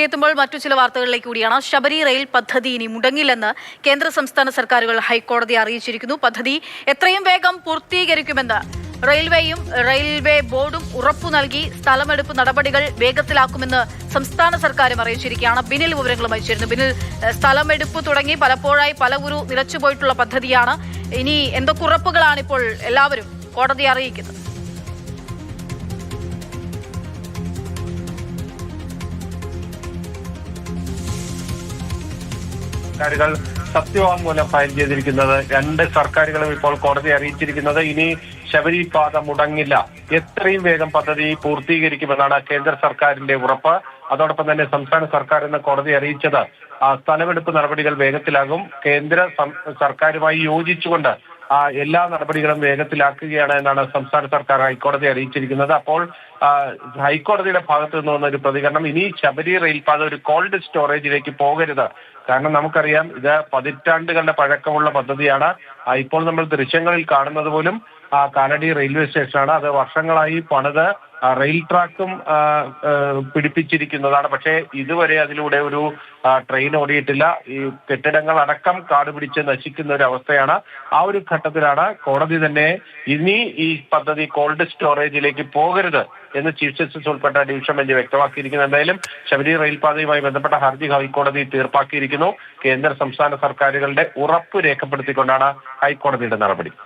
എത്തുമ്പോൾ മറ്റു ചില വാർത്തകളിലേക്ക് കൂടിയാണ്. ശബരി റെയിൽ പദ്ധതി ഇനി മുടങ്ങില്ലെന്ന് കേന്ദ്ര സംസ്ഥാന സർക്കാരുകൾ ഹൈക്കോടതിയെ അറിയിച്ചിരിക്കുന്നു. പദ്ധതി എത്രയും വേഗം പൂർത്തീകരിക്കുമെന്ന് റെയിൽവേയും റെയിൽവേ ബോർഡും ഉറപ്പു നൽകി സ്ഥലമെടുപ്പ് നടപടികൾ വേഗത്തിലാക്കുമെന്ന് സംസ്ഥാന സർക്കാരും അറിയിച്ചിരിക്കുകയാണ്. ബിനിൽ വിവരങ്ങളും അയച്ചിരുന്നു. ബിനിൽ, സ്ഥലമെടുപ്പ് തുടങ്ങി പലപ്പോഴായി പലകുരു നിലച്ചുപോയിട്ടുള്ള പദ്ധതിയാണ്. ഇനി എന്തൊക്കെ ഉറപ്പുകളാണ് ഇപ്പോൾ എല്ലാവരും കോടതിയെ അറിയിക്കുന്നത്? സർക്കാരുകൾ സത്യവാങ്മൂലം ഫയൽ ചെയ്തിരിക്കുന്നത്. രണ്ട് സർക്കാരുകളും ഇപ്പോൾ കോടതിയെ അറിയിച്ചിരിക്കുന്നത് ഇനി ശബരി പാത മുടങ്ങില്ല, എത്രയും വേഗം പദ്ധതി പൂർത്തീകരിക്കുമെന്നാണ് കേന്ദ്ര സർക്കാരിന്റെ ഉറപ്പ്. അതോടൊപ്പം തന്നെ സംസ്ഥാന സർക്കാർ ഇന്ന് കോടതി അറിയിച്ചത് സ്ഥലമെടുപ്പ് നടപടികൾ വേഗത്തിലാകും. കേന്ദ്ര സർക്കാരുമായി യോജിച്ചുകൊണ്ട് എല്ലാ നടപടികളും വേഗത്തിലാക്കുകയാണ് എന്നാണ് സംസ്ഥാന സർക്കാർ ഹൈക്കോടതിയെ അറിയിച്ചിരിക്കുന്നത്. അപ്പോൾ ഹൈക്കോടതിയുടെ ഭാഗത്ത് നിന്ന് വന്ന ഒരു പ്രതികരണം, ഇനി ശബരി റെയിൽപാത ഒരു കോൾഡ് സ്റ്റോറേജിലേക്ക് പോകരുത്. കാരണം നമുക്കറിയാം, ഇത് പതിറ്റാണ്ടുകളുടെ പഴക്കമുള്ള പദ്ധതിയാണ്. ഇപ്പോൾ നമ്മൾ ദൃശ്യങ്ങളിൽ കാണുന്നത് പോലും കാലടി റെയിൽവേ സ്റ്റേഷനാണ്. അത് വർഷങ്ങളായി പണിത് റെയിൽ ട്രാക്കും പിടിപ്പിച്ചിരിക്കുന്നതാണ്. പക്ഷേ ഇതുവരെ അതിലൂടെ ഒരു ട്രെയിൻ ഓടിയിട്ടില്ല. ഈ കെട്ടിടങ്ങൾ അടക്കം കാട് പിടിച്ച് നശിക്കുന്ന ഒരു അവസ്ഥയാണ്. ആ ഒരു ഘട്ടത്തിലാണ് കോടതി തന്നെ ഇനി ഈ പദ്ധതി കോൾഡ് സ്റ്റോറേജിലേക്ക് പോകരുത് എന്ന് ചീഫ് ജസ്റ്റിസ് ഉൾപ്പെട്ട ഡിവിഷൻ ബെഞ്ച് വ്യക്തമാക്കിയിരിക്കുന്നത്. എന്തായാലും ശബരി റെയിൽപാതയുമായി ബന്ധപ്പെട്ട ഹർജി ഹൈക്കോടതി തീർപ്പാക്കിയിരിക്കുന്നു. കേന്ദ്ര സംസ്ഥാന സർക്കാരുകളുടെ ഉറപ്പ് രേഖപ്പെടുത്തിക്കൊണ്ടാണ് ഹൈക്കോടതിയുടെ നടപടി.